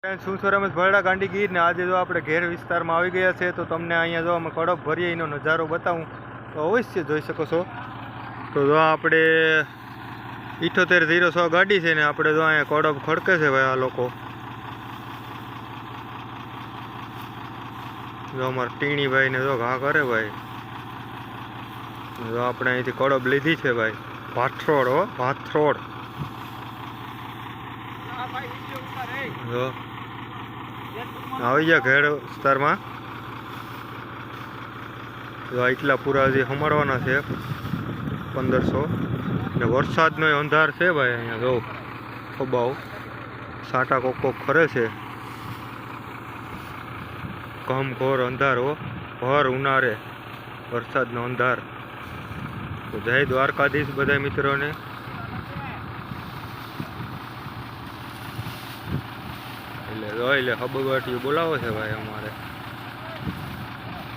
શું છો રમેશ ભરડા ગાંડીગીર ને આજે જો આપણે ઘેર વિસ્તારમાં આવી ગયા છે તો તમને અહીંયા જો અમે કડપ ભરીએ એનો નજારો બતાવું તો અવશ્ય જોઈ શકો છો। તો જો આપણે 7806 ગાડી છે ને આપણે જો અહીંયા કડપ ખડકે છે ભાઈ આ લોકો જો અમારા ટીણીભાઈ ને જો ઘા કરે ભાઈ જો આપણે અહીંથી કડપ લીધી છે ભાઈ ભાથરોડ હો ભાથરોડ જો આવી ગયા ઘેડ વિસ્તારમાં જો એટલા પૂરા હજી હમાડવાના છે 1500 ને વરસાદનો અંધાર છે ભાઈ અહીંયા જો ખબાવ સાટા કોક કોક ખરે છે ઘમઘોર અંધાર હો ભર ઉનાળે વરસાદનો અંધાર। તો જય દ્વારકાધીશ બધા મિત્રોને। એટલે હબગાટીઓ બોલાવો છે ભાઈ અમારે।